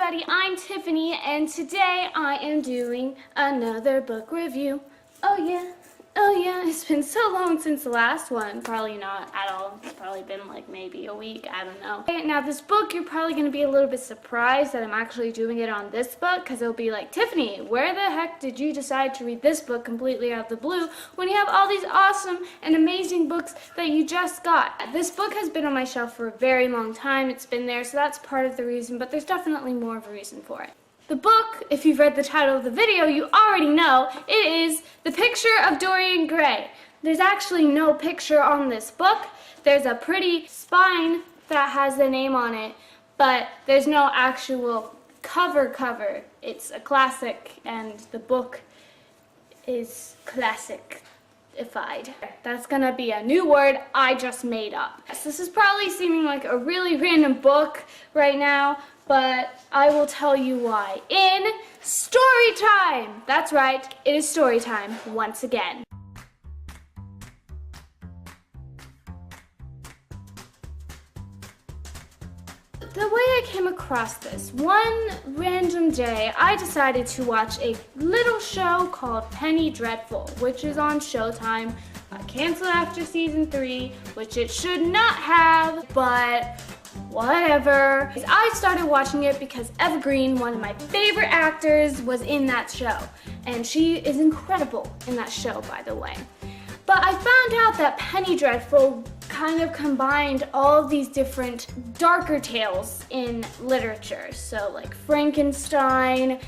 everybody, I'm Tiffany, and today I am doing another book review. Oh yeah, it's been so long since the last one. Probably not at all. It's probably been like maybe a week, I don't know. Okay, now this book, you're probably going to be a little bit surprised that I'm actually doing it on this book, because it'll be like, Tiffany, where the heck did you decide to read this book completely out of the blue when you have all these awesome and amazing books that you just got? This book has been on my shelf for a very long time. It's been there, so that's part of the reason, but there's definitely more of a reason for it. The book, if you've read the title of the video, you already know it is The Picture of Dorian Gray. There's actually no picture on this book. There's a pretty spine that has the name on it, but there's no actual cover. It's a classic, and the book is classicified. That's gonna be a new word I just made up. So this is probably seeming like a really random book right now, but I will tell you why in story time. That's right, it is story time once again. The way I came across this, one random day, I decided to watch a little show called Penny Dreadful, which is on Showtime. Canceled after season 3, which it should not have, but whatever. I started watching it because Eva Green, one of my favorite actors, was in that show. And she is incredible in that show, by the way. But I found out that Penny Dreadful kind of combined all of these different darker tales in literature. So like Frankenstein,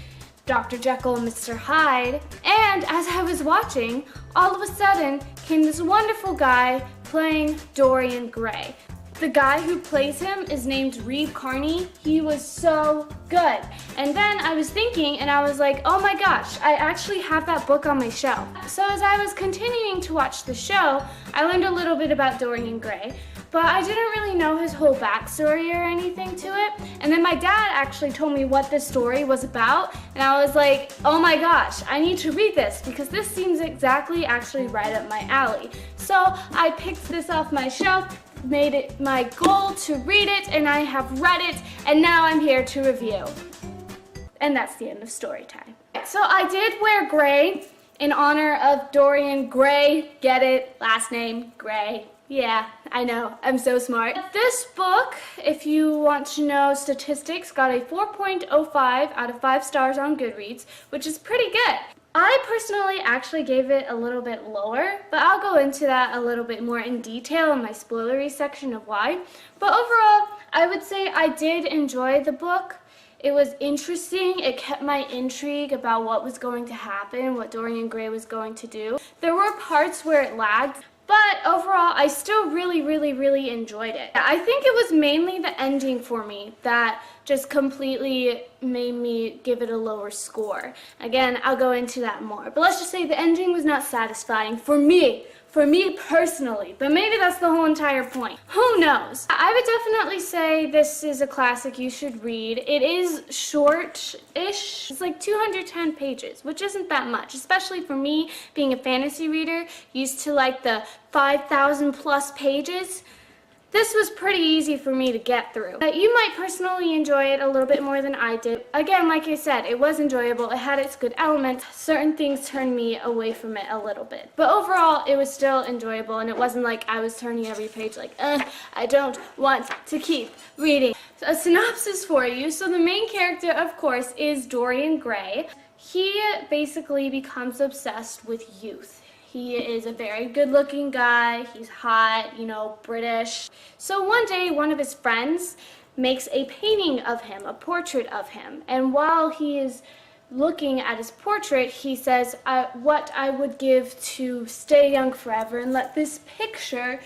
Dr. Jekyll and Mr. Hyde. And as I was watching, all of a sudden came this wonderful guy playing Dorian Gray. The guy who plays him is named Reeve Carney. He was so good. And then I was thinking, and I was like, oh my gosh, I actually have that book on my shelf. So as I was continuing to watch the show, I learned a little bit about Dorian Gray, but I didn't really know his whole backstory or anything to it. And then my dad actually told me what this story was about, and I was like, oh my gosh, I need to read this because this seems exactly actually right up my alley. So I picked this off my shelf, made it my goal to read it, and I have read it, and now I'm here to review. And that's the end of story time. So I did wear gray in honor of Dorian Gray. Get it? Last name, Gray. Yeah, I know, I'm so smart. This book, if you want to know statistics, got a 4.05 out of 5 stars on Goodreads, which is pretty good. I personally actually gave it a little bit lower, but I'll go into that a little bit more in detail in my spoilery section of why. But overall, I would say I did enjoy the book. It was interesting. It kept my intrigue about what was going to happen, what Dorian Gray was going to do. There were parts where it lagged, but overall, I still really enjoyed it. I think it was mainly the ending for me that just completely made me give it a lower score. Again, I'll go into that more. But let's just say the ending was not satisfying for me personally, but maybe that's the whole entire point. Who knows? I would definitely say this is a classic you should read. It is short-ish. It's like 210 pages, which isn't that much, especially for me being a fantasy reader, used to like the 5,000 plus pages. This was pretty easy for me to get through. You might personally enjoy it a little bit more than I did. Again, like I said, it was enjoyable. It had its good elements. Certain things turned me away from it a little bit. But overall, it was still enjoyable, and it wasn't like I was turning every page like, I don't want to keep reading. So a synopsis for you. So the main character, of course, is Dorian Gray. He basically becomes obsessed with youth. He is a very good-looking guy. He's hot, you know, British. So one day, one of his friends makes a painting of him, a portrait of him. And while he is looking at his portrait, he says, what I would give to stay young forever and let this picture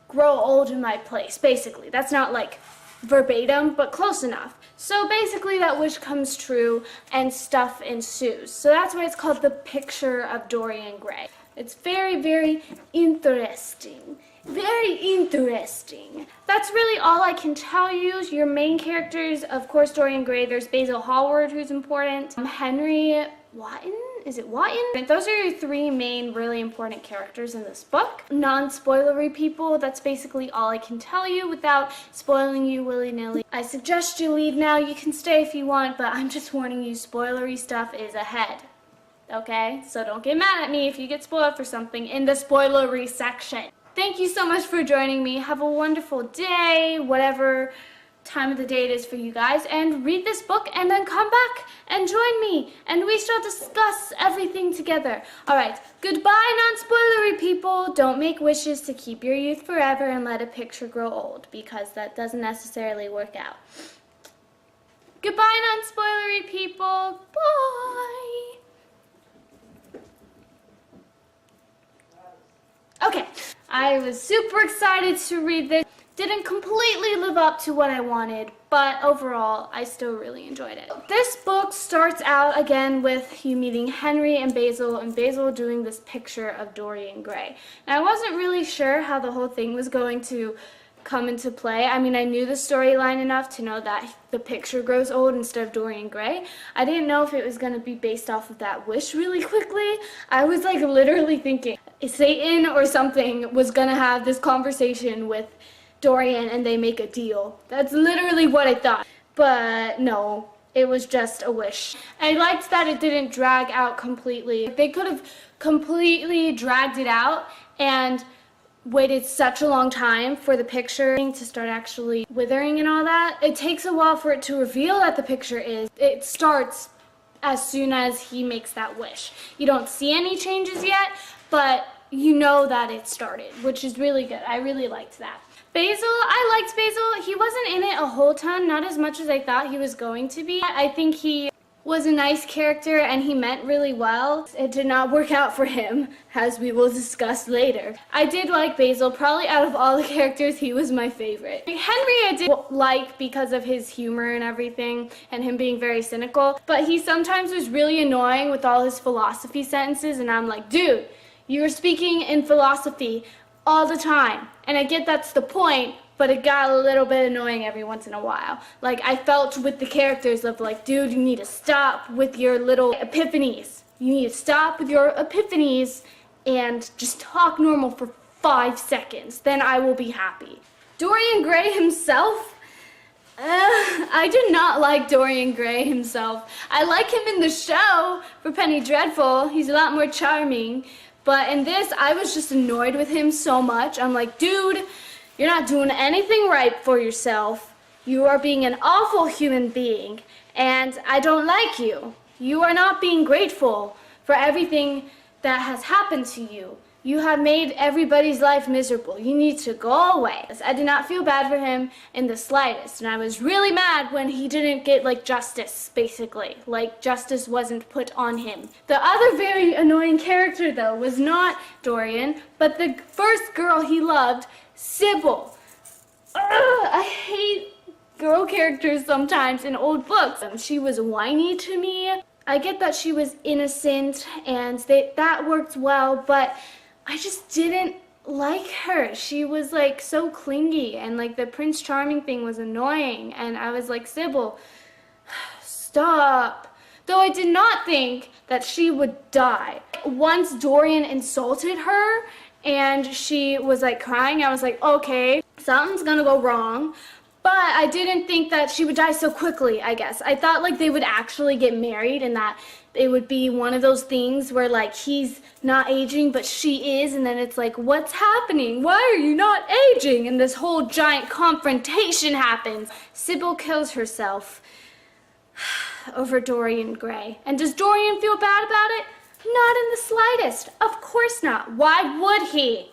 grow old in my place, basically. That's not like verbatim, but close enough. So basically that wish comes true and stuff ensues. So that's why it's called The Picture of Dorian Gray. It's very interesting. Very interesting. That's really all I can tell you. Your main characters, of course, Dorian Gray. There's Basil Hallward, who's important. Henry Wotton Is it Watton? And those are your three main really important characters in this book. Non-spoilery people, that's basically all I can tell you without spoiling you willy-nilly. I suggest you leave now. You can stay if you want, but I'm just warning you, spoilery stuff is ahead. Okay? So don't get mad at me if you get spoiled for something in the spoilery section. Thank you so much for joining me. Have a wonderful day, whatever time of the day it is for you guys, and read this book and then come back and join me and we shall discuss everything together. Alright, goodbye non-spoilery people. Don't make wishes to keep your youth forever and let a picture grow old, because that doesn't necessarily work out. Goodbye non-spoilery people. Bye. Okay, I was super excited to read this. Didn't completely live up to what I wanted, but overall, I still really enjoyed it. This book starts out again with you meeting Henry and Basil doing this picture of Dorian Gray. And I wasn't really sure how the whole thing was going to come into play. I mean, I knew the storyline enough to know that the picture grows old instead of Dorian Gray. I didn't know if it was going to be based off of that wish really quickly. I was like literally thinking Satan or something was going to have this conversation with Dorian and they make a deal. That's literally what I thought. But no, it was just a wish. I liked that it didn't drag out completely. They could have completely dragged it out and waited such a long time for the picture to start actually withering and all that. It takes a while for it to reveal that the picture is. It starts as soon as he makes that wish. You don't see any changes yet, but you know that it started, which is really good. I really liked that. Basil, I liked Basil. He wasn't in it a whole ton, not as much as I thought he was going to be. I think he was a nice character and he meant really well. It did not work out for him, as we will discuss later. I did like Basil. Probably out of all the characters, he was my favorite. Henry I did like because of his humor and everything and him being very cynical, but he sometimes was really annoying with all his philosophy sentences and I'm like, dude, you were speaking in philosophy all the time. And I get that's the point, but it got a little bit annoying every once in a while. Like, I felt with the characters of like, dude, you need to stop with your little epiphanies. You need to stop with your epiphanies and just talk normal for 5 seconds. Then I will be happy. Dorian Gray himself, I did not like Dorian Gray himself. I like him in the show for Penny Dreadful. He's a lot more charming. But in this, I was just annoyed with him so much. I'm like, dude, you're not doing anything right for yourself. You are being an awful human being, and I don't like you. You are not being grateful for everything that has happened to you. You have made everybody's life miserable. You need to go away. I did not feel bad for him in the slightest, and I was really mad when he didn't get, like, justice, basically. Like, justice wasn't put on him. The other very annoying character, though, was not Dorian, but the first girl he loved, Sybil. I hate girl characters sometimes in old books. She was whiny to me. I get that she was innocent, and that worked well, but I just didn't like her. She was like so clingy, and like the Prince Charming thing was annoying, and I was like, Sybil, stop. Though I did not think that she would die. Once Dorian insulted her and she was like crying, I was like, okay, something's gonna go wrong. But I didn't think that she would die so quickly, I guess. I thought like they would actually get married and that it would be one of those things where like he's not aging but she is, and then it's like, what's happening? Why are you not aging? And this whole giant confrontation happens. Sybil kills herself over Dorian Gray. And does Dorian feel bad about it? Not in the slightest. Of course not. Why would he?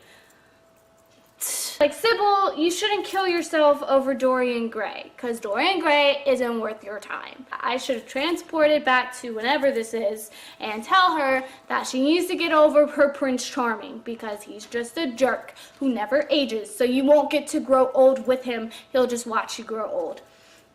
Like, Sybil, you shouldn't kill yourself over Dorian Gray, because Dorian Gray isn't worth your time. I should have transported back to whenever this is and tell her that she needs to get over her Prince Charming, because he's just a jerk who never ages, so you won't get to grow old with him. He'll just watch you grow old.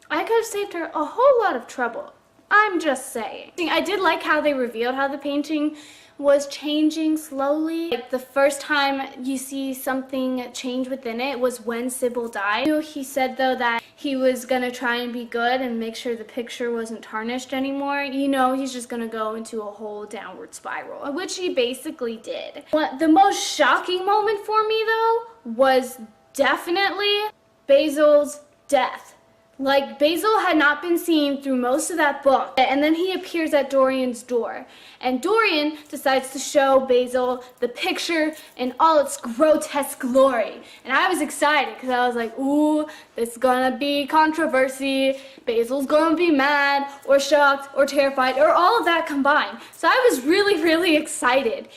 I could have saved her a whole lot of trouble. I'm just saying. I did like how they revealed how the painting was changing slowly. Like the first time you see something change within it was when Sybil died. He said though that he was gonna try and be good and make sure the picture wasn't tarnished anymore. You know, he's just gonna go into a whole downward spiral, which he basically did. The most shocking moment for me though was definitely Basil's death. Like, Basil had not been seen through most of that book, and then he appears at Dorian's door. And Dorian decides to show Basil the picture in all its grotesque glory. And I was excited, because I was like, ooh, this is gonna be controversy. Basil's gonna be mad, or shocked, or terrified, or all of that combined. So I was really, really excited.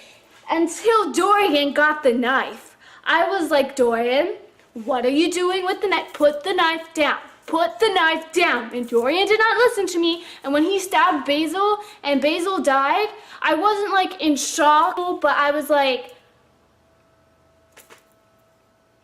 Until Dorian got the knife. I was like, Dorian, what are you doing with the knife? Put the knife down. Put the knife down. And Dorian did not listen to me. And when he stabbed Basil and Basil died, I wasn't like in shock, but I was like,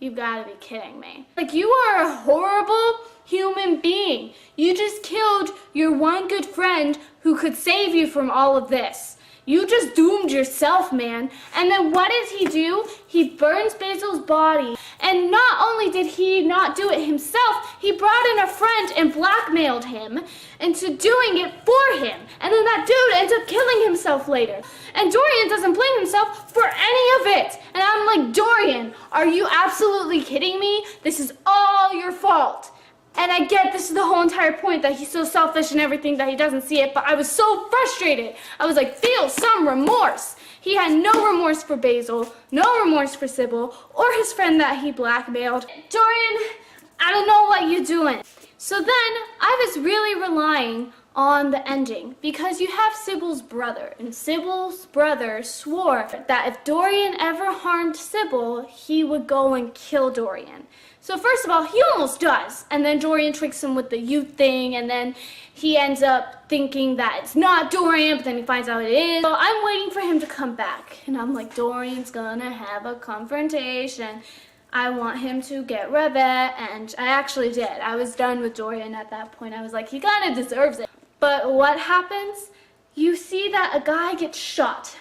you've got to be kidding me. Like, you are a horrible human being. You just killed your one good friend who could save you from all of this. You just doomed yourself, man. And then what does he do? He burns Basil's body. And not only did he not do it himself, he brought in a friend and blackmailed him into doing it for him. And then that dude ends up killing himself later. And Dorian doesn't blame himself for any of it. And I'm like, Dorian, are you absolutely kidding me? This is all your fault. And I get this is the whole entire point, that he's so selfish and everything that he doesn't see it, but I was so frustrated. I was like, feel some remorse. He had no remorse for Basil, no remorse for Sybil, or his friend that he blackmailed. Dorian, I don't know what you're doing. So then, I was really relying on the ending, because you have Sybil's brother, and Sybil's brother swore that if Dorian ever harmed Sybil, he would go and kill Dorian. So first of all, he almost does, and then Dorian tricks him with the youth thing, and then he ends up thinking that it's not Dorian, but then he finds out it is. So I'm waiting for him to come back, and I'm like, Dorian's gonna have a confrontation. I want him to get revenge, and I actually did. I was done with Dorian at that point. I was like, he kinda deserves it. But what happens? You see that a guy gets shot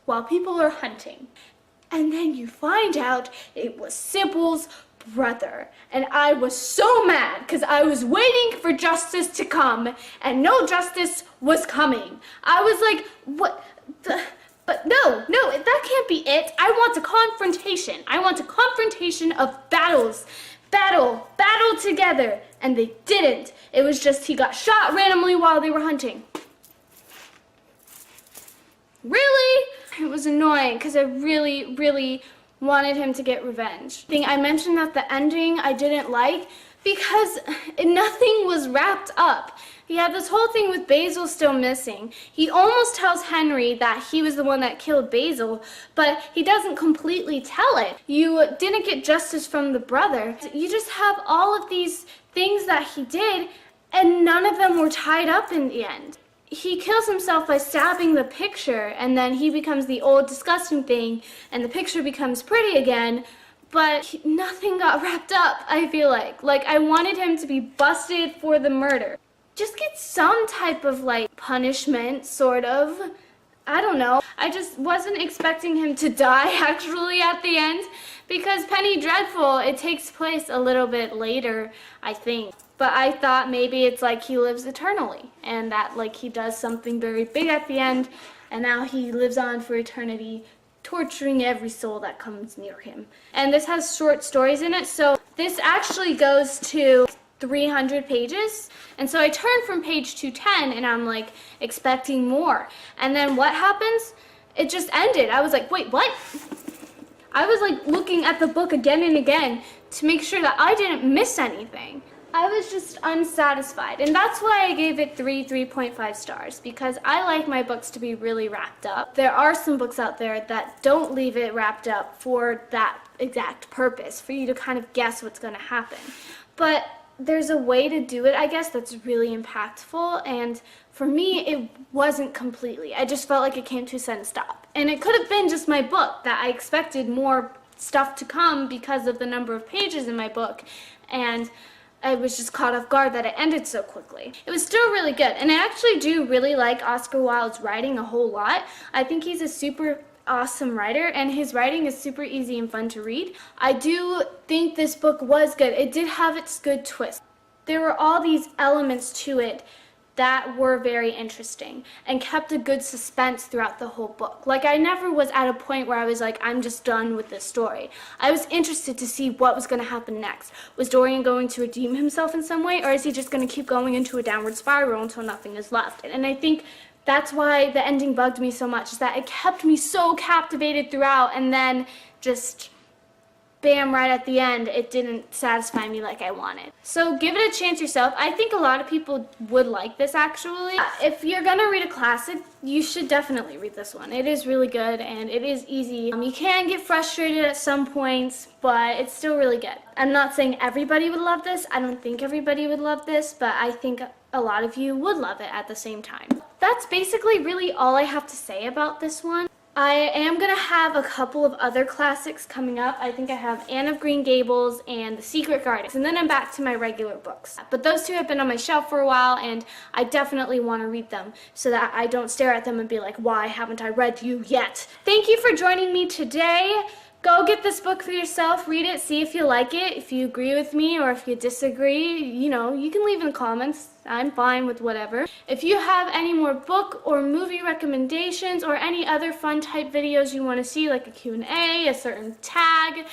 while people are hunting, and then you find out it was Sybil's brother. And I was so mad because I was waiting for justice to come and no justice was coming. I was like, what the, but no, that can't be it. I want a confrontation. I want a confrontation of battles. Battle together. And they didn't. It was just he got shot randomly while they were hunting. Really? It was annoying because I really wanted him to get revenge. I mentioned that the ending I didn't like because nothing was wrapped up. He had this whole thing with Basil still missing. He almost tells Henry that he was the one that killed Basil, but he doesn't completely tell it. You didn't get justice from the brother. You just have all of these things that he did, and none of them were tied up in the end. He kills himself by stabbing the picture, and then he becomes the old disgusting thing, and the picture becomes pretty again, but nothing got wrapped up, I feel like. Like, I wanted him to be busted for the murder. Just get some type of, like, punishment, sort of. I don't know. I just wasn't expecting him to die, actually, at the end, because Penny Dreadful, it takes place a little bit later, I think. But I thought maybe it's like he lives eternally, and that like he does something very big at the end, and now he lives on for eternity, torturing every soul that comes near him. And this has short stories in it, so this actually goes to 300 pages. And so I turned from page 210, and I'm like expecting more. And then what happens? It just ended. I was like, wait, what? I was like looking at the book again and again to make sure that I didn't miss anything. I was just unsatisfied, and that's why I gave it 3.5 stars, because I like my books to be really wrapped up. There are some books out there that don't leave it wrapped up for that exact purpose, for you to kind of guess what's going to happen. But there's a way to do it, I guess, that's really impactful, and for me, it wasn't completely. I just felt like it came to a sudden stop. And it could have been just my book, that I expected more stuff to come because of the number of pages in my book, and I was just caught off guard that it ended so quickly. It was still really good, and I actually do really like Oscar Wilde's writing a whole lot. I think he's a super awesome writer, and his writing is super easy and fun to read. I do think this book was good. It did have its good twist. There were all these elements to it that were very interesting and kept a good suspense throughout the whole book. Like, I never was at a point where I was like, I'm just done with this story. I was interested to see what was going to happen next. Was Dorian going to redeem himself in some way, or is he just going to keep going into a downward spiral until nothing is left? And I think that's why the ending bugged me so much, is that it kept me so captivated throughout, and then just bam, right at the end, it didn't satisfy me like I wanted. So give it a chance yourself. I think a lot of people would like this, actually. If you're gonna read a classic, you should definitely read this one. It is really good and it is easy. You can get frustrated at some points, but it's still really good. I'm not saying everybody would love this. I don't think everybody would love this, but I think a lot of you would love it at the same time. That's basically really all I have to say about this one. I am going to have a couple of other classics coming up. I think I have Anne of Green Gables and The Secret Garden, and then I'm back to my regular books. But those two have been on my shelf for a while, and I definitely want to read them so that I don't stare at them and be like, why haven't I read you yet? Thank you for joining me today. Go get this book for yourself, read it, see if you like it. If you agree with me or if you disagree, you can leave in the comments. I'm fine with whatever. If you have any more book or movie recommendations or any other fun type videos you want to see, like a Q&A, a certain tag,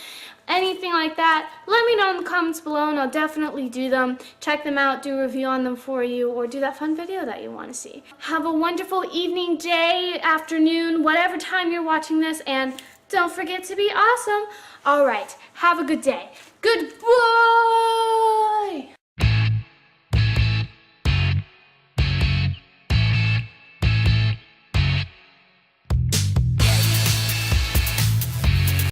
anything like that, let me know in the comments below and I'll definitely do them. Check them out, do a review on them for you, or do that fun video that you want to see. Have a wonderful evening, day, afternoon, whatever time you're watching this, and don't forget to be awesome. All right, have a good day. Goodbye.